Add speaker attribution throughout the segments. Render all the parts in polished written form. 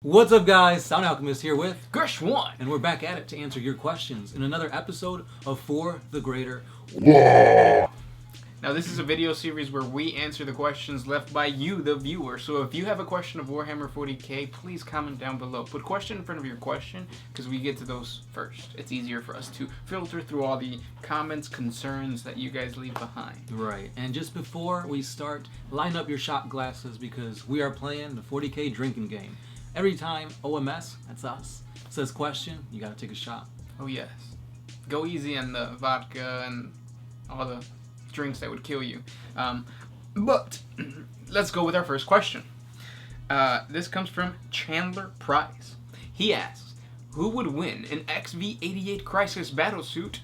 Speaker 1: What's up, guys? Sound Alchemist here with
Speaker 2: Gersh1,
Speaker 1: and we're back at it to answer your questions in another episode of For the Greater.
Speaker 2: Now, this is a video series where we answer the questions left by you, the viewer. So if you have a question of Warhammer 40K, please comment down below. Put question in front of your question, because we get to those first. It's easier for us to filter through all the comments, concerns that you guys leave behind.
Speaker 1: Right, and just before we start, line up your shot glasses because we are playing the 40K drinking game. Every time OMS, that's us, says question, you gotta take a shot.
Speaker 2: Oh yes. Go easy on the vodka and all the drinks that would kill you. But let's go with our first question. This comes from Chandler Price. He asks, who would win, an XV-88 Crisis battlesuit,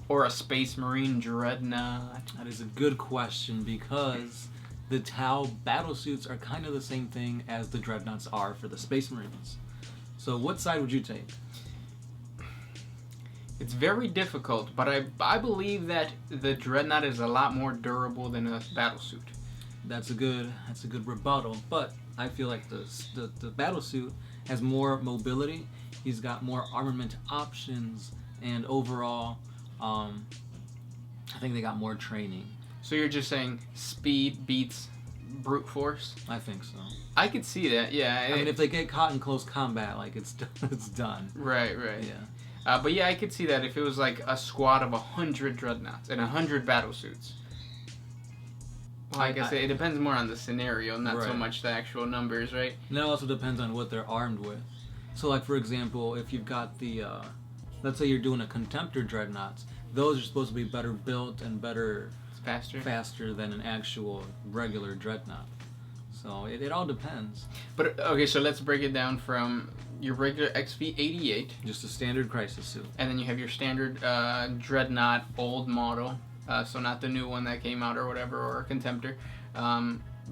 Speaker 2: or a Space Marine Dreadnought?
Speaker 1: That is a good question because the Tau battlesuits are kind of the same thing as the Dreadnoughts are for the Space Marines. So what side would you take?
Speaker 2: It's very difficult, but I believe that the Dreadnought is a lot more durable than a battlesuit.
Speaker 1: That's a good rebuttal, but I feel like the battlesuit has more mobility. He's got more armament options, and overall, I think they got more training.
Speaker 2: So you're just saying speed beats brute force?
Speaker 1: I think so.
Speaker 2: I could see that, yeah.
Speaker 1: I mean, if they get caught in close combat, like it's done.
Speaker 2: Right.
Speaker 1: Yeah.
Speaker 2: But yeah, I could see that if it was like a squad of 100 Dreadnoughts and 100 battlesuits. Well, I guess it depends more on the scenario, not so much the actual numbers, right?
Speaker 1: And it also depends on what they're armed with. So, like, for example, if you've got the, let's say you're doing a Contemptor Dreadnoughts, those are supposed to be better built and better... Faster than an actual regular Dreadnought. So, it all depends.
Speaker 2: But, okay, so let's break it down from your regular XV-88.
Speaker 1: Just a standard Crisis suit.
Speaker 2: And then you have your standard Dreadnought old model. So not the new one that came out or whatever, or a Contemptor.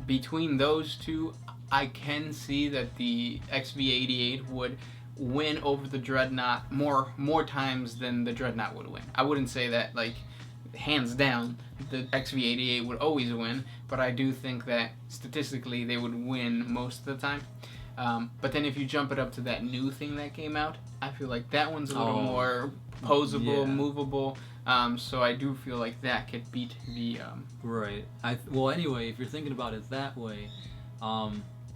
Speaker 2: Between those two, I can see that the XV-88 would win over the Dreadnought more times than the Dreadnought would win. I wouldn't say that, like, hands down, the XV-88 would always win, but I do think that statistically they would win most of the time. But then if you jump it up to that new thing that came out, I feel like that one's a little more posable, movable. So I do feel like that could beat the...
Speaker 1: Right. Well, anyway, if you're thinking about it that way,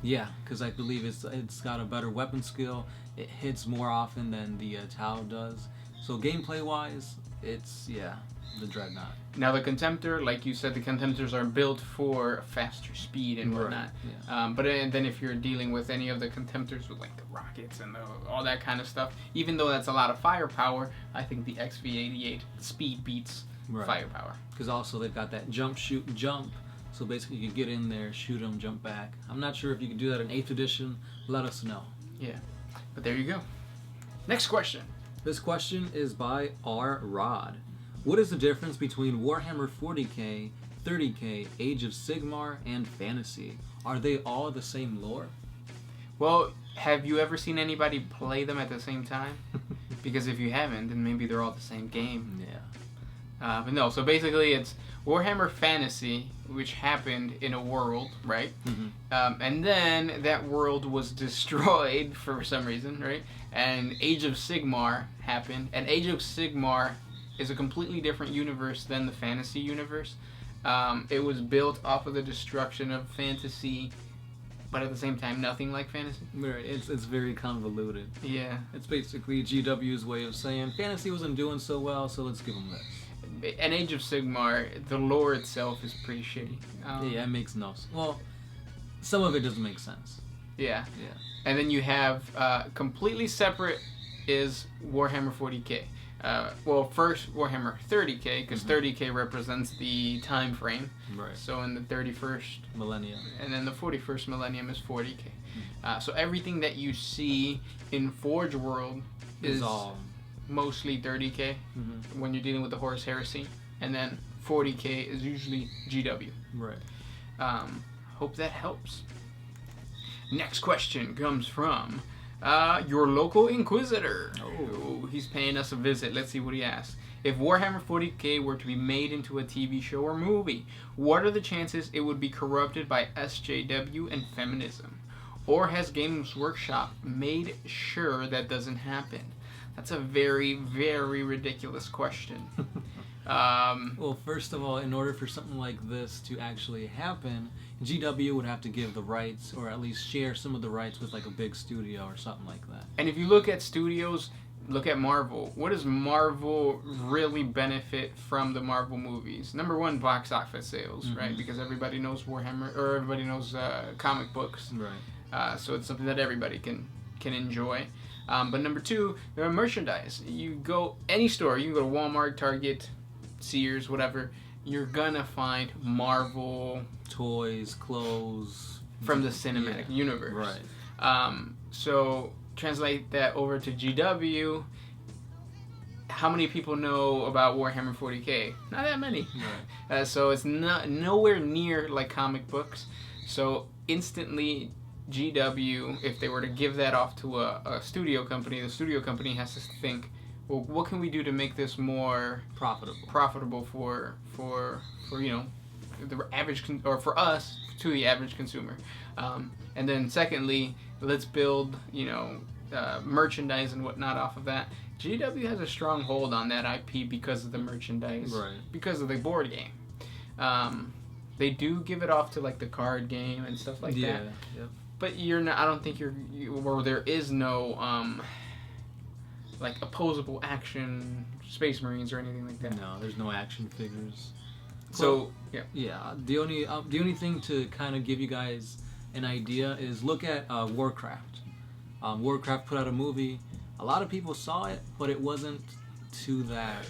Speaker 1: yeah, because I believe it's got a better weapon skill. It hits more often than the Tau does. So gameplay-wise, it's, the Dreadnought.
Speaker 2: Now the Contemptor, like you said, the Contemptors are built for faster speed and whatnot.
Speaker 1: Yeah.
Speaker 2: But then if you're dealing with any of the Contemptors with like the rockets and all that kind of stuff, even though that's a lot of firepower, I think the XV-88 speed beats firepower.
Speaker 1: Because also they've got that jump, shoot, and jump. So basically you can get in there, shoot them, jump back. I'm not sure if you can do that in 8th edition. Let us know.
Speaker 2: Yeah. But there you go. Next question.
Speaker 1: This question is by R. Rod. What is the difference between Warhammer 40K, 30K, Age of Sigmar, and Fantasy? Are they all the same lore?
Speaker 2: Well, have you ever seen anybody play them at the same time? Because if you haven't, then maybe they're all the same game.
Speaker 1: Yeah.
Speaker 2: But no, so basically it's Warhammer Fantasy, which happened in a world, right?
Speaker 1: Mm-hmm.
Speaker 2: And then that world was destroyed for some reason, right? And Age of Sigmar happened, and Age of Sigmar is a completely different universe than the fantasy universe. It was built off of the destruction of fantasy, but at the same time, nothing like fantasy.
Speaker 1: Right, it's very convoluted.
Speaker 2: Yeah.
Speaker 1: It's basically GW's way of saying fantasy wasn't doing so well, so let's give them this.
Speaker 2: And Age of Sigmar, the lore itself is pretty shitty.
Speaker 1: Yeah, it makes no sense. Well, some of it doesn't make sense.
Speaker 2: Yeah.
Speaker 1: Yeah.
Speaker 2: And then you have completely separate is Warhammer 40K. Well, first Warhammer 30K, because 30K represents the time frame.
Speaker 1: Right.
Speaker 2: So in the 31st
Speaker 1: millennium,
Speaker 2: and then the 41st millennium is 40K. So everything that you see in Forge World is
Speaker 1: all
Speaker 2: mostly 30K when you're dealing with the Horus Heresy, and then 40K is usually GW.
Speaker 1: Right.
Speaker 2: Hope that helps. Next question comes from your local Inquisitor. Oh, he's paying us a visit. Let's see what he asks. If Warhammer 40K were to be made into a TV show or movie, what are the chances it would be corrupted by SJW and feminism? or has Games Workshop made sure that doesn't happen? That's a very, very ridiculous question.
Speaker 1: Well, first of all, in order for something like this to actually happen, GW would have to give the rights, or at least share some of the rights with like a big studio or something like that.
Speaker 2: And if you look at studios, look at Marvel. What does Marvel really benefit from the Marvel movies? Number one, box office sales, right? Because everybody knows Warhammer, or everybody knows comic books.
Speaker 1: Right.
Speaker 2: So it's something that everybody can enjoy. But number two, there are merchandise. You go any store, you can go to Walmart, Target, Sears, whatever, you're gonna find Marvel
Speaker 1: toys, clothes
Speaker 2: from the cinematic universe.
Speaker 1: Right.
Speaker 2: So translate that over to GW. How many people know about Warhammer 40K? Not that many.
Speaker 1: Right.
Speaker 2: So it's nowhere near like comic books. So instantly, GW, if they were to give that off to a studio company, the studio company has to think, well, what can we do to make this more profitable for you know, the average or for us, to the average consumer. And then secondly, let's build, you know, merchandise and whatnot off of that. GW has a strong hold on that IP because of the merchandise,
Speaker 1: right?
Speaker 2: Because of the board game. They do give it off to like the card game and stuff like that.
Speaker 1: Yep.
Speaker 2: But you're not. I don't think or there is no like opposable action Space Marines or anything like that.
Speaker 1: No, there's no action figures.
Speaker 2: So
Speaker 1: yeah. The only thing to kind of give you guys an idea is look at Warcraft. Warcraft put out a movie. A lot of people saw it, but it wasn't to that,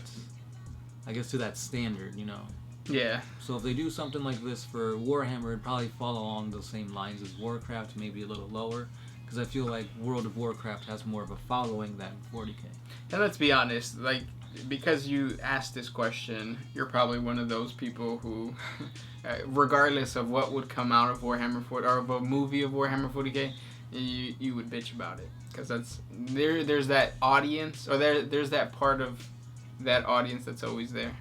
Speaker 1: I guess, to that standard, you know.
Speaker 2: Yeah.
Speaker 1: So if they do something like this for Warhammer, it'd probably follow along the same lines as Warcraft, maybe a little lower. Because I feel like World of Warcraft has more of a following than 40K.
Speaker 2: And let's be honest, like, because you asked this question, you're probably one of those people who, regardless of what would come out of Warhammer 40 or of a movie of Warhammer 40K, you would bitch about it. Because there's that audience, or there's that part of that audience that's always there.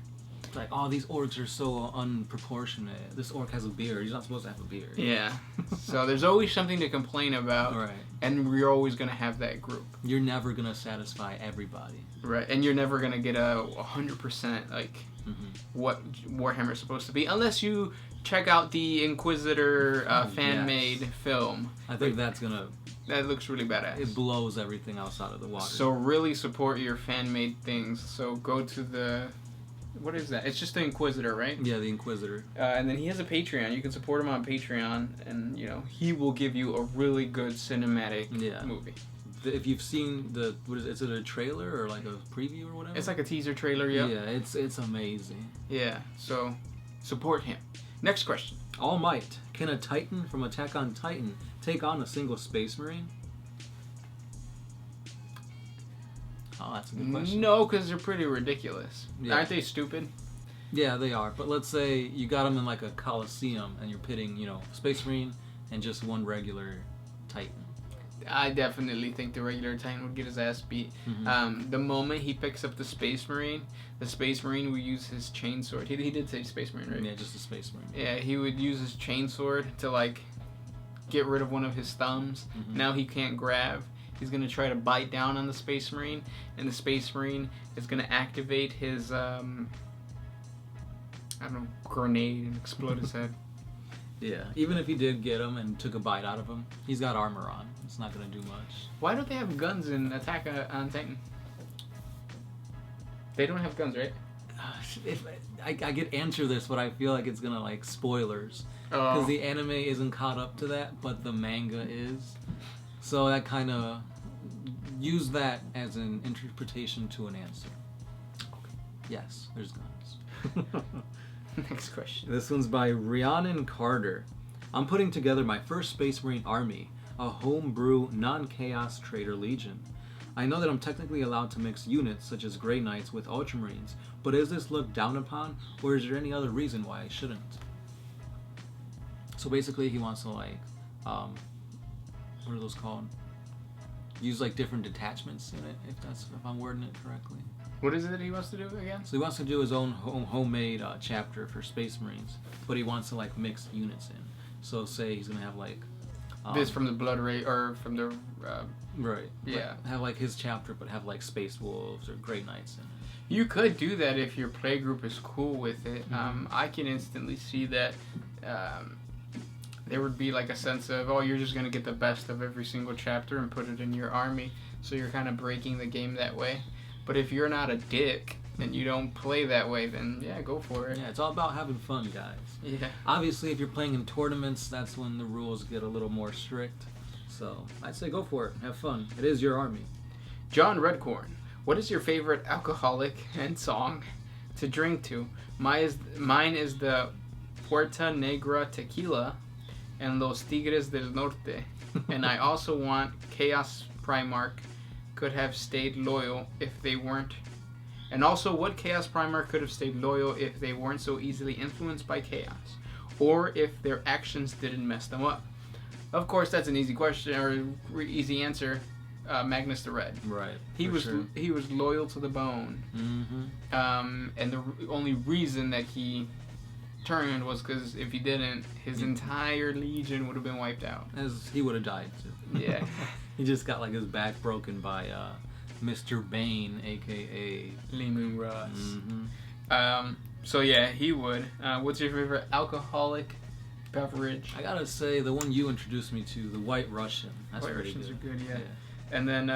Speaker 1: Like, oh, these orcs are so unproportionate. This orc has a beard. He's not supposed to have a beard.
Speaker 2: Yeah. So there's always something to complain about.
Speaker 1: Right.
Speaker 2: And we're always going to have that group.
Speaker 1: You're never going to satisfy everybody.
Speaker 2: Right. And you're never going to get a 100% like what Warhammer's supposed to be. Unless you check out the Inquisitor fan-made film.
Speaker 1: I think that's going to...
Speaker 2: That looks really badass.
Speaker 1: It blows everything else out of the water.
Speaker 2: So really support your fan-made things. So go to the... What is that? It's just the Inquisitor, right?
Speaker 1: Yeah, the Inquisitor.
Speaker 2: And then he has a Patreon. You can support him on Patreon, and you know he will give you a really good cinematic movie.
Speaker 1: If you've seen the, what is it a trailer or like a preview or whatever?
Speaker 2: It's like a teaser trailer, yeah.
Speaker 1: Yeah, it's amazing.
Speaker 2: Yeah, so support him. Next question.
Speaker 1: All Might. Can a Titan from Attack on Titan take on a single Space Marine? Oh, that's a good question.
Speaker 2: No, because they're pretty ridiculous.
Speaker 1: Yeah.
Speaker 2: Aren't they stupid?
Speaker 1: Yeah, they are. But let's say you got them in like a Coliseum and you're pitting, you know, Space Marine and just one regular Titan.
Speaker 2: I definitely think the regular Titan would get his ass beat. The moment he picks up the Space Marine will use his chainsword. He did say Space Marine, right?
Speaker 1: Yeah, just a Space Marine.
Speaker 2: Yeah, he would use his chainsword to like get rid of one of his thumbs. Now he can't grab. He's going to try to bite down on the Space Marine, and the Space Marine is going to activate his, grenade and explode his head.
Speaker 1: Yeah, even if he did get him and took a bite out of him, he's got armor on. It's not going to do much.
Speaker 2: Why don't they have guns in Attack on Titan? They don't have guns, right?
Speaker 1: If I could answer this, but I feel like it's going to, like, spoilers. Because the anime isn't caught up to that, but the manga is. So that kind of use that as an interpretation to an answer. Okay. Yes, there's guns.
Speaker 2: Next question.
Speaker 1: This one's by Rhiannon Carter. I'm putting together my first Space Marine army, a homebrew, non-chaos trader legion. I know that I'm technically allowed to mix units such as Grey Knights with Ultramarines, but is this looked down upon, or is there any other reason why I shouldn't? So basically he wants to like, what are those called? Use like different detachments in it, if I'm wording it correctly.
Speaker 2: What is it that he wants to do again?
Speaker 1: So he wants to do his own homemade chapter for Space Marines, but he wants to like mix units in. So say he's gonna have like
Speaker 2: This from the Blood Ray, or from the...
Speaker 1: right.
Speaker 2: Yeah.
Speaker 1: Like, have like his chapter, but have like Space Wolves or Grey Knights in it.
Speaker 2: You could do that if your playgroup is cool with it. I can instantly see that there would be like a sense of, oh, you're just going to get the best of every single chapter and put it in your army. So you're kind of breaking the game that way. But if you're not a dick and you don't play that way, then yeah, go for it.
Speaker 1: Yeah, it's all about having fun, guys.
Speaker 2: Yeah.
Speaker 1: Obviously, if you're playing in tournaments, that's when the rules get a little more strict. So I'd say go for it. Have fun. It is your army.
Speaker 2: John Redcorn, what is your favorite alcoholic and song to drink to? Mine is the Puerta Negra Tequila and Los Tigres del Norte. And I also want Chaos Primarch could have stayed loyal if they weren't. And also, what Chaos Primarch could have stayed loyal if they weren't so easily influenced by Chaos? Or if their actions didn't mess them up? Of course, that's an easy question, or easy answer. Magnus the Red.
Speaker 1: Right.
Speaker 2: He was loyal to the bone.
Speaker 1: Mm-hmm.
Speaker 2: And the only reason that he turned was because if he didn't, his entire legion would have been wiped out.
Speaker 1: As he would have died too.
Speaker 2: Yeah.
Speaker 1: He just got like his back broken by Mr. Bane, aka
Speaker 2: Leman Russ.
Speaker 1: Mm-hmm.
Speaker 2: So yeah, he would. What's your favorite alcoholic beverage?
Speaker 1: I gotta say the one you introduced me to, the White Russian. That's
Speaker 2: White
Speaker 1: pretty
Speaker 2: Russians
Speaker 1: good.
Speaker 2: are good, yeah. And then,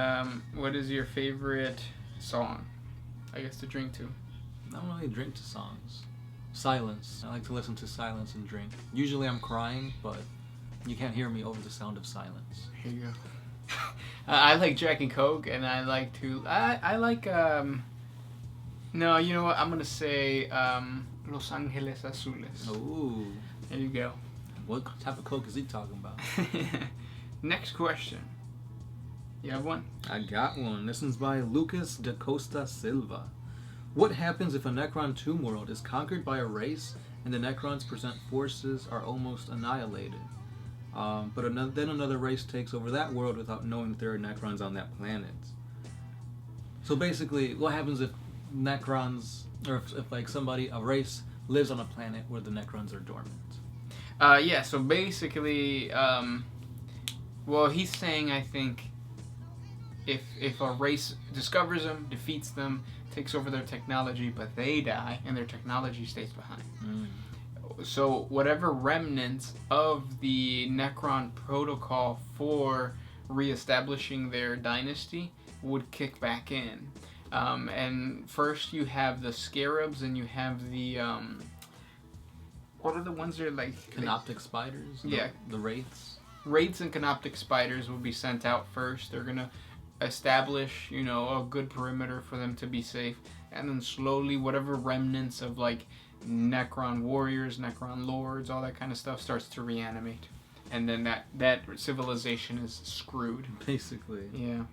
Speaker 2: what is your favorite song? I guess to drink to.
Speaker 1: I don't really drink to songs. Silence. I like to listen to silence and drink. Usually I'm crying, but you can't hear me over the sound of silence.
Speaker 2: Here you go. I like Jack and Coke, and I like to... I like, no, you know what? I'm gonna say, Los Angeles Azules.
Speaker 1: Ooh.
Speaker 2: There you go.
Speaker 1: What type of Coke is he talking about?
Speaker 2: Next question. You have one?
Speaker 1: I got one. This one's by Lucas da Costa Silva. What happens if a Necron tomb world is conquered by a race and the Necrons present forces are almost annihilated? But then another race takes over that world without knowing that there are Necrons on that planet. So basically, what happens if Necrons, or if like a race lives on a planet where the Necrons are dormant?
Speaker 2: Yeah, so basically, well, he's saying, I think, if a race discovers them, defeats them, takes over their technology, but they die, and their technology stays behind. So whatever remnants of the Necron protocol for reestablishing their dynasty would kick back in. And first you have the Scarabs, and you have the... what are the ones that are like...
Speaker 1: Canoptic spiders?
Speaker 2: Yeah.
Speaker 1: The wraiths?
Speaker 2: Wraiths and Canoptic spiders will be sent out first. They're going to establish, a good perimeter for them to be safe. And then slowly, whatever remnants of, like, Necron warriors, Necron lords, all that kind of stuff starts to reanimate. And then that civilization is screwed.
Speaker 1: Basically.
Speaker 2: Yeah.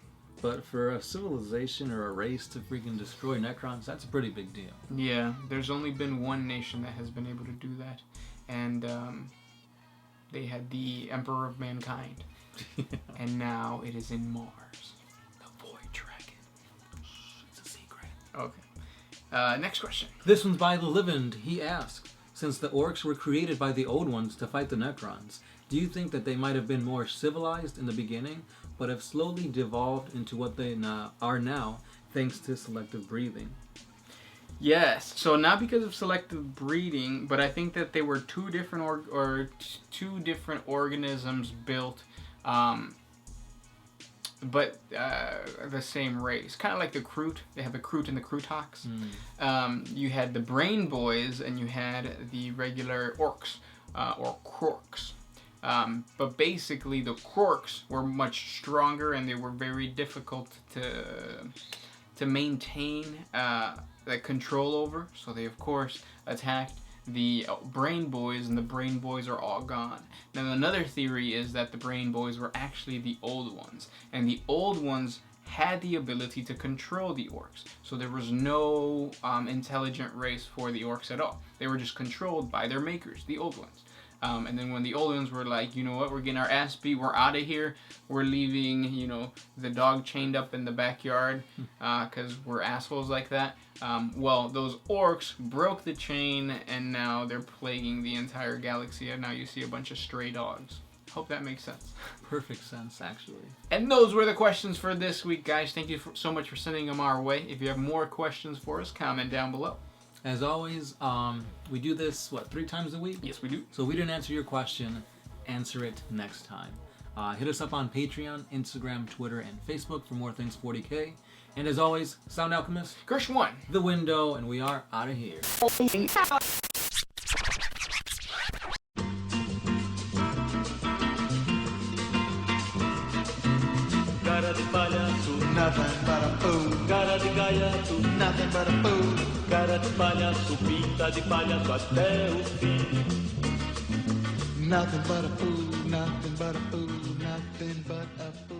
Speaker 1: But for a civilization or a race to freaking destroy Necrons, that's a pretty big deal.
Speaker 2: Yeah, there's only been one nation that has been able to do that. And they had the Emperor of Mankind. And now it is in Mars. The Void Dragon. It's a secret. Okay. Next question.
Speaker 1: This one's by The Livend. He asks, since the Orcs were created by the Old Ones to fight the Necrons, do you think that they might have been more civilized in the beginning, but have slowly devolved into what they are now, thanks to selective breeding?
Speaker 2: Yes. So not because of selective breeding, but I think that they were two different organisms built, but the same race. Kind of like the Kroot. They have the Kroot and the Krootox. You had the Brain Boys, and you had the regular Orcs, or Krorks. But basically the Krorks were much stronger, and they were very difficult to maintain the control over. So they, of course, attacked the Brain Boys, and the Brain Boys are all gone. Now another theory is that the Brain Boys were actually the Old Ones, and the Old Ones had the ability to control the Orcs. So there was no intelligent race for the Orcs at all. They were just controlled by their makers, the Old Ones. And then when the Old Ones were like, you know what, we're getting our ass beat, we're out of here, we're leaving, the dog chained up in the backyard, because we're assholes like that. Well, those Orcs broke the chain, and now they're plaguing the entire galaxy, and now you see a bunch of stray dogs. Hope that makes sense.
Speaker 1: Perfect sense, actually.
Speaker 2: And those were the questions for this week, guys. Thank you so much for sending them our way. If you have more questions for us, comment down below.
Speaker 1: As always, we do this, 3 times a week?
Speaker 2: Yes, we do.
Speaker 1: So if we didn't answer your question, answer it next time. Hit us up on Patreon, Instagram, Twitter, and Facebook for more things 40K. And as always, Sound Alchemist,
Speaker 2: Gersh 1,
Speaker 1: The Window, and we are out of here.
Speaker 3: Cara de palhaço, nothing but a fool. Cara de gaiato, nothing but a fool. Cara de palhaço, pinta de palhaço até o fim. Nothing but a fool, nothing but a fool, nothing but a fool.